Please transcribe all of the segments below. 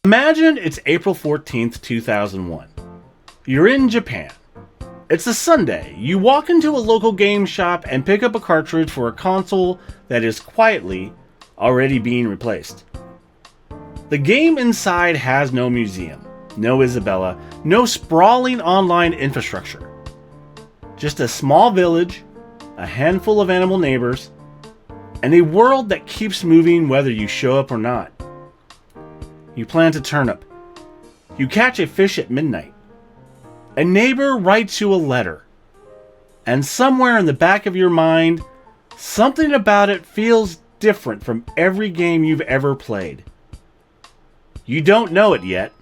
Imagine it's April 14th, 2001. You're in Japan. It's a Sunday. You walk into a local game shop and pick up a cartridge for a console that is quietly already being replaced. The game inside has no museum, no Isabella, no sprawling online infrastructure. Just a small village, a handful of animal neighbors, and a world that keeps moving whether you show up or not. You plant a turnip. You catch a fish at midnight. A neighbor writes you a letter. And somewhere in the back of your mind, something about it feels different from every game you've ever played. You don't know it yet.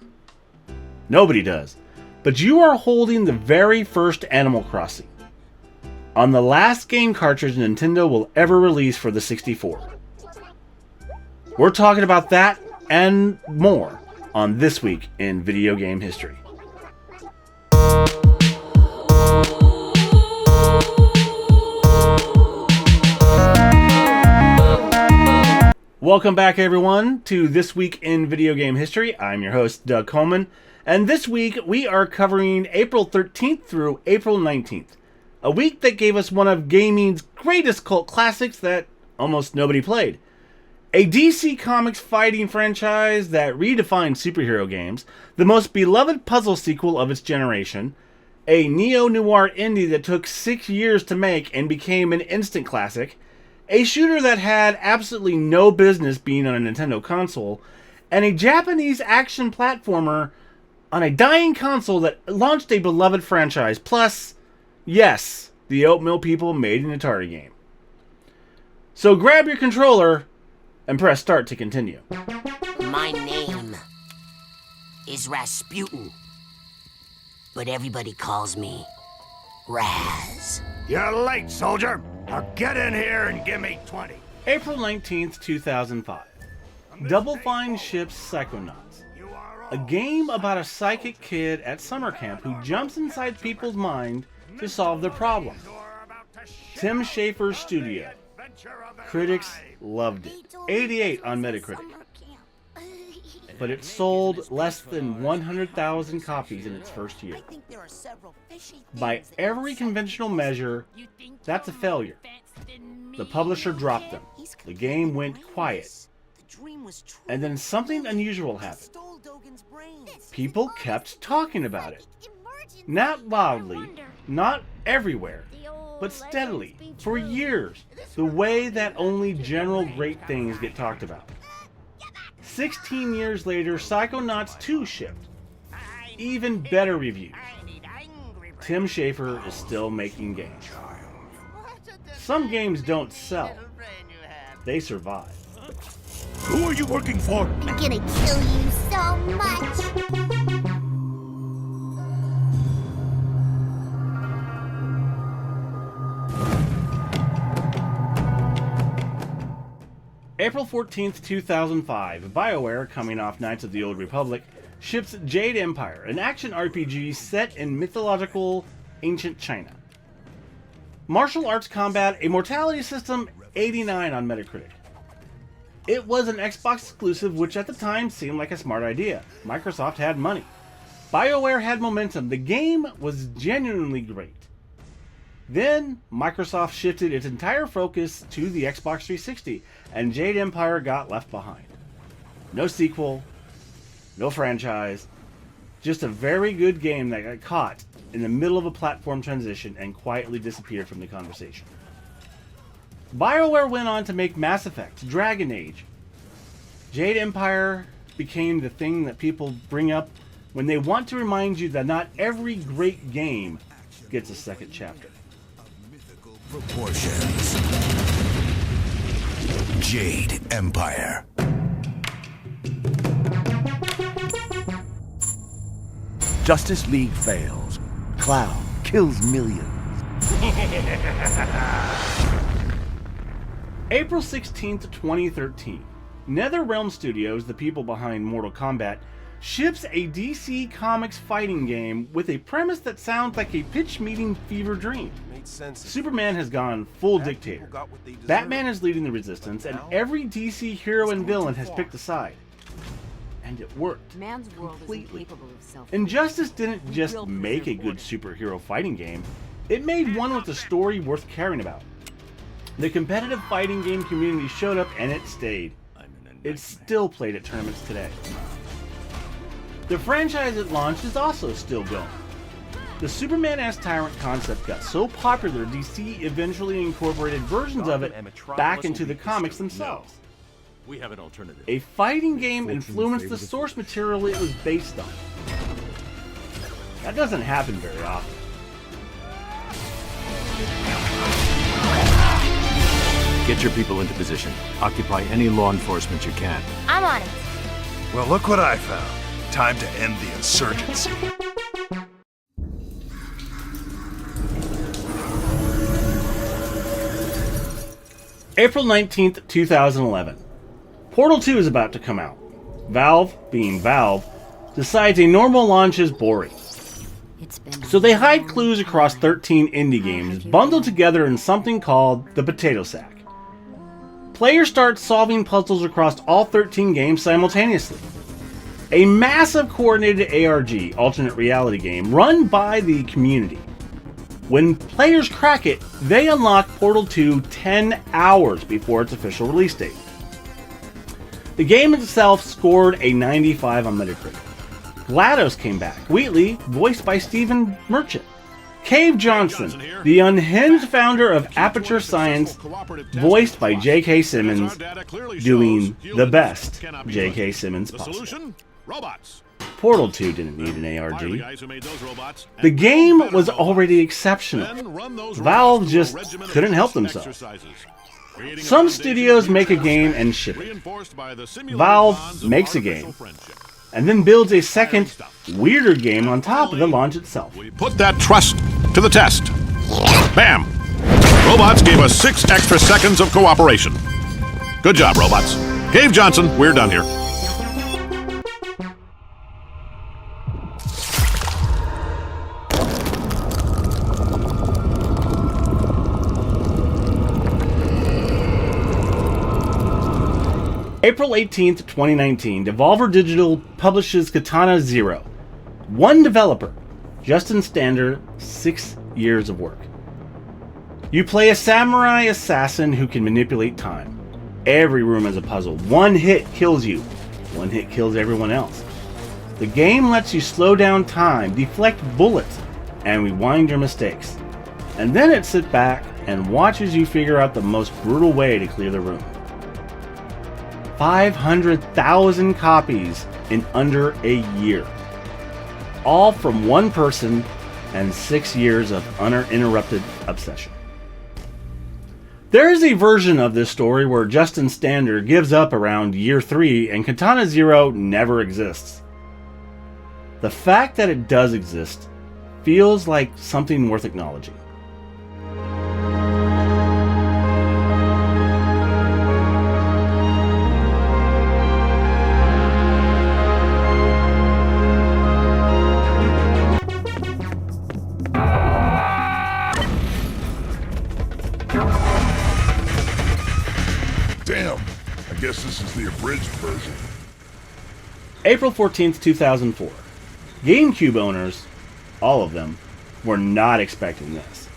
Nobody does. But you are holding the very first Animal Crossing on the last game cartridge Nintendo will ever release for the 64. We're talking about that and more on This Week in Video Game History. Welcome back, everyone, to This Week in Video Game History. I'm your host, Doug Coleman, and this week we are covering April 13th through April 19th, a week that gave us one of gaming's greatest cult classics that almost nobody played. A DC Comics fighting franchise that redefined superhero games, the most beloved puzzle sequel of its generation, a neo-noir indie that took 6 years to make and became an instant classic, a shooter that had absolutely no business being on a Nintendo console, and a Japanese action platformer on a dying console that launched a beloved franchise. Plus, yes, the Oatmeal people made an Atari game. So grab your controller and press start to continue. My name is Rasputin, but everybody calls me Raz. You're late, soldier. Now get in here and give me 20. April 19th, 2005. Double Fine ships Psychonauts, a game about a psychic kid at summer camp who jumps inside people's mind to solve their problem. Tim Schafer's studio. Critics loved it. 88 on Metacritic. But it sold less than 100,000 copies in its first year. By every conventional measure, that's a failure. The publisher dropped them. The game went quiet. And then something unusual happened. People kept talking about it. Not loudly, not everywhere, but steadily, for years, the way that only general great things get talked about. 16 years later, Psychonauts 2 shipped. Even better reviews. Tim Schafer is still making games. Some games don't sell. They survive. Who are you working for? I'm gonna kill you so much! April 14th, 2005, BioWare, coming off Knights of the Old Republic, ships Jade Empire, an action RPG set in mythological ancient China. Martial arts combat, a mortality system, 89 on Metacritic. It was an Xbox exclusive, which at the time seemed like a smart idea. Microsoft had money. BioWare had momentum. The game was genuinely great. Then, Microsoft shifted its entire focus to the Xbox 360, and Jade Empire got left behind. No sequel, no franchise, just a very good game that got caught in the middle of a platform transition and quietly disappeared from the conversation. BioWare went on to make Mass Effect, Dragon Age. Jade Empire became the thing that people bring up when they want to remind you that not every great game gets a second chapter. Proportions. Jade Empire. Justice League fails. Cloud kills millions. April 16th, 2013. NetherRealm Studios, the people behind Mortal Kombat, ships a DC Comics fighting game with a premise that sounds like a pitch meeting fever dream. Superman has gone full dictator. Batman is leading the resistance, and every DC hero and villain has picked a side. and it worked Man's world completely. is incapable of self. Injustice didn't just make a good superhero fighting game, it made one with a story worth caring about. The competitive fighting game community showed up and it stayed. It's still played at tournaments today. The franchise at launch is also still going. The Superman as Tyrant concept got so popular, DC eventually incorporated versions of it back into the comics themselves. We have an alternative. A fighting game influenced the source material it was based on. That doesn't happen very often. Get your people into position. Occupy any law enforcement you can. I'm on it. Well, look what I found. Time to end the insurgency. April 19th, 2011. Portal 2 is about to come out. Valve, being Valve, decides a normal launch is boring. So they hide clues across 13 indie games, bundled together in something called the Potato Sack. Players start solving puzzles across all 13 games simultaneously. A massive coordinated ARG, alternate reality game, run by the community. When players crack it, they unlock Portal 2 10 hours before its official release date. The game itself scored a 95 on Metacritic. GLaDOS came back, Wheatley, voiced by Stephen Merchant. Cave Johnson, the unhinged founder of Aperture Science, voiced by J.K. Simmons, doing the best J.K. Simmons possible. Portal 2 didn't need an ARG. The game was already exceptional. Valve just couldn't help themselves. Some studios make a game and ship it. Valve makes a game, and then builds a second, weirder game on top of the launch itself. We put that trust to the test. Bam! Robots gave us 6 extra seconds of cooperation. Good job, robots. Cave Johnson, we're done here. April 18th, 2019, Devolver Digital publishes Katana ZERO. One developer, Justin Stander, 6 years of work. You play a samurai assassin who can manipulate time. Every room is a puzzle. One hit kills you. One hit kills everyone else. The game lets you slow down time, deflect bullets, and rewind your mistakes. And then it sits back and watches you figure out the most brutal way to clear the room. 500,000 copies in under a year. All from one person and 6 years of uninterrupted obsession. There is a version of this story where Justin Stander gives up around year 3 and Katana ZERO never exists. The fact that it does exist feels like something worth acknowledging. Damn, I guess this is the abridged version. April 14th, 2004. GameCube owners, all of them, were not expecting this.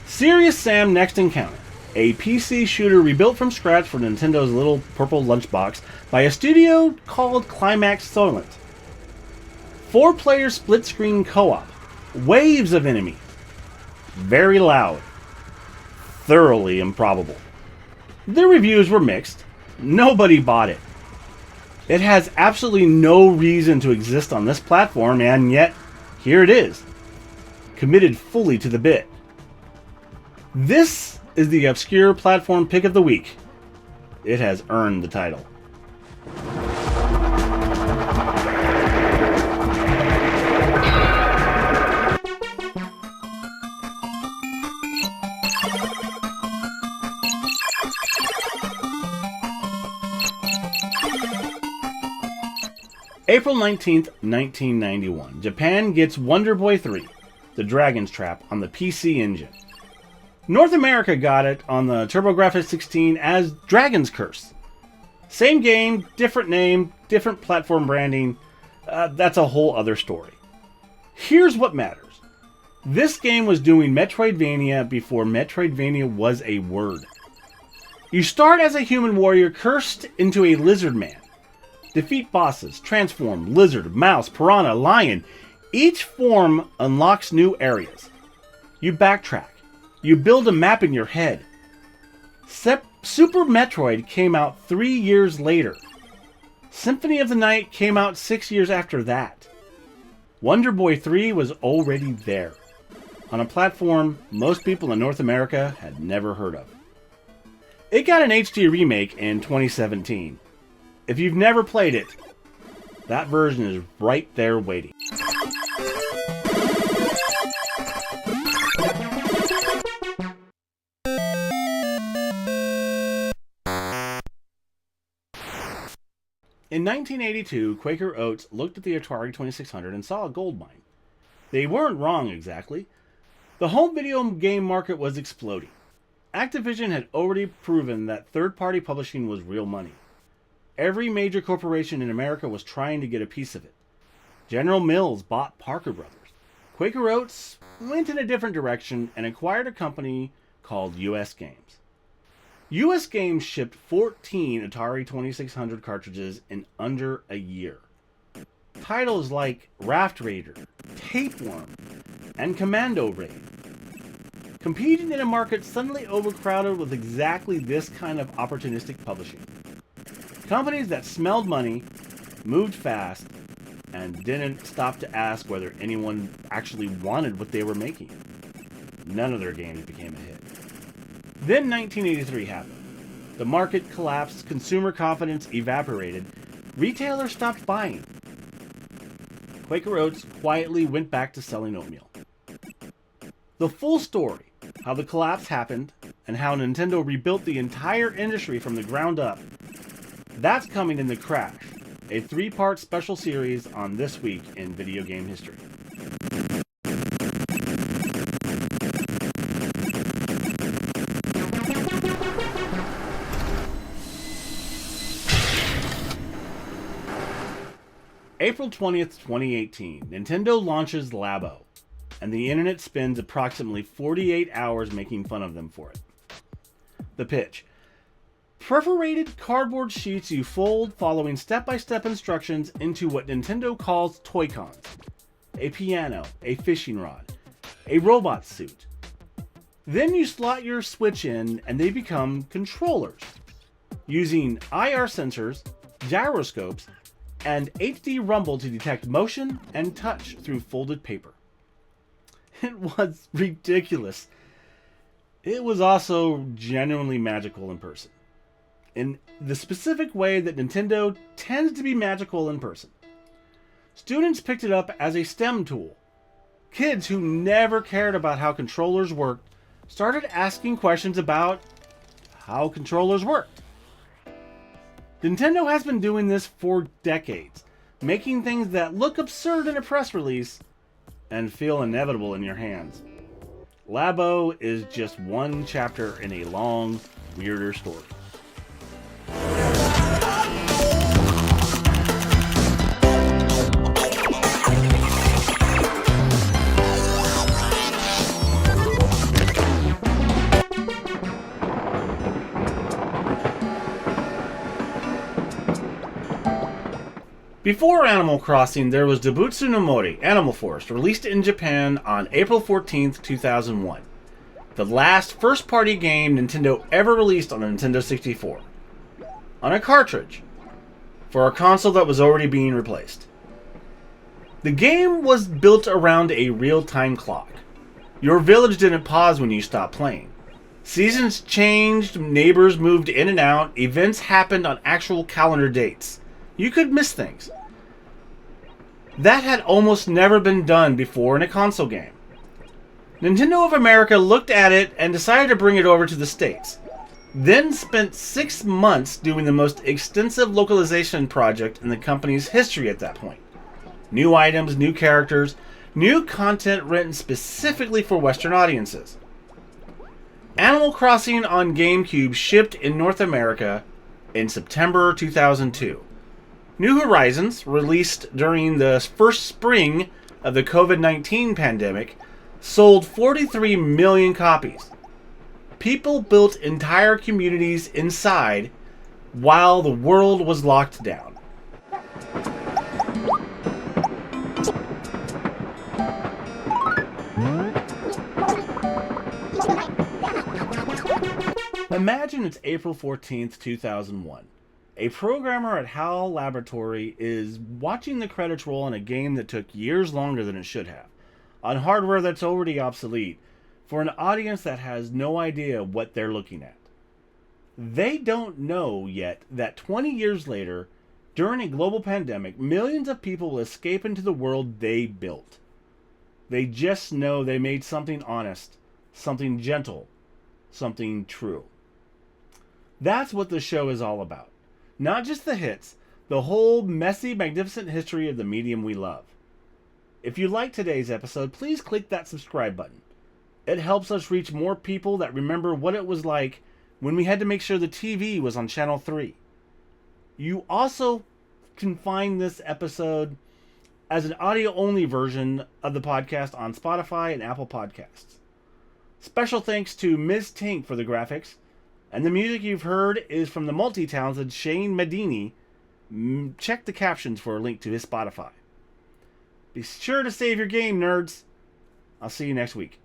Serious Sam Next Encounter, a PC shooter rebuilt from scratch for Nintendo's little purple lunchbox by a studio called Climax Solent. 4-player split-screen co-op, waves of enemy, very loud, thoroughly improbable. The reviews were mixed. Nobody bought it. It has absolutely no reason to exist on this platform, and yet, here it is. Committed fully to the bit. This is the obscure platform pick of the week. It has earned the title. April 19th, 1991. Japan gets Wonder Boy 3, The Dragon's Trap, on the PC Engine. North America got it on the TurboGrafx 16 as Dragon's Curse. Same game, different name, different platform branding. That's a whole other story. Here's what matters. This game was doing Metroidvania before Metroidvania was a word. You start as a human warrior cursed into a lizard man. Defeat bosses, transform, lizard, mouse, piranha, lion. Each form unlocks new areas. You backtrack. You build a map in your head. Super Metroid came out 3 years later. Symphony of the Night came out 6 years after that. Wonder Boy 3 was already there, on a platform most people in North America had never heard of. It got an HD remake in 2017. If you've never played it, that version is right there waiting. In 1982, Quaker Oats looked at the Atari 2600 and saw a gold mine. They weren't wrong exactly. The home video game market was exploding. Activision had already proven that third-party publishing was real money. Every major corporation in America was trying to get a piece of it. General Mills bought Parker Brothers. Quaker Oats went in a different direction and acquired a company called US Games. US Games shipped 14 Atari 2600 cartridges in under a year. Titles like Raft Raider, Tapeworm, and Commando Raid competed in a market suddenly overcrowded with exactly this kind of opportunistic publishing. Companies that smelled money, moved fast, and didn't stop to ask whether anyone actually wanted what they were making. None of their games became a hit. Then 1983 happened. The market collapsed, consumer confidence evaporated, retailers stopped buying. Quaker Oats quietly went back to selling oatmeal. The full story, how the collapse happened, and how Nintendo rebuilt the entire industry from the ground up, that's coming in The Crash, a 3-part special series on This Week in Video Game History. April 20th, 2018, Nintendo launches Labo, and the internet spends approximately 48 hours making fun of them for it. The pitch. Perforated cardboard sheets you fold following step-by-step instructions into what Nintendo calls Toy-Cons. A piano, a fishing rod, a robot suit. Then you slot your Switch in and they become controllers, using IR sensors, gyroscopes, and HD rumble to detect motion and touch through folded paper. It was ridiculous. It was also genuinely magical in person, in the specific way that Nintendo tends to be magical in person. Students picked it up as a STEM tool. Kids who never cared about how controllers worked started asking questions about how controllers worked. Nintendo has been doing this for decades, making things that look absurd in a press release and feel inevitable in your hands. Labo is just one chapter in a long, weirder story. Before Animal Crossing, there was Dobutsu no Mori, Animal Forest, released in Japan on April 14th, 2001. The last first-party game Nintendo ever released on a Nintendo 64. On a cartridge, for a console that was already being replaced. The game was built around a real-time clock. Your village didn't pause when you stopped playing. Seasons changed, neighbors moved in and out, events happened on actual calendar dates. You could miss things. That had almost never been done before in a console game. Nintendo of America looked at it and decided to bring it over to the States. Then spent 6 months doing the most extensive localization project in the company's history at that point. New items, new characters, new content written specifically for Western audiences. Animal Crossing on GameCube shipped in North America in September 2002. New Horizons, released during the first spring of the COVID-19 pandemic, sold 43 million copies. People built entire communities inside while the world was locked down. Imagine it's April 14th, 2001. A programmer at HAL Laboratory is watching the credits roll on a game that took years longer than it should have, on hardware that's already obsolete, for an audience that has no idea what they're looking at. They don't know yet that 20 years later, during a global pandemic, millions of people will escape into the world they built. They just know they made something honest, something gentle, something true. That's what the show is all about. Not just the hits, the whole messy, magnificent history of the medium we love. If you like today's episode, please click that subscribe button. It helps us reach more people that remember what it was like when we had to make sure the TV was on Channel 3. You also can find this episode as an audio-only version of the podcast on Spotify and Apple Podcasts. Special thanks to Ms. Tink for the graphics, and the music you've heard is from the multi-talented Shane Medini. Check the captions for a link to his Spotify. Be sure to save your game, nerds. I'll see you next week.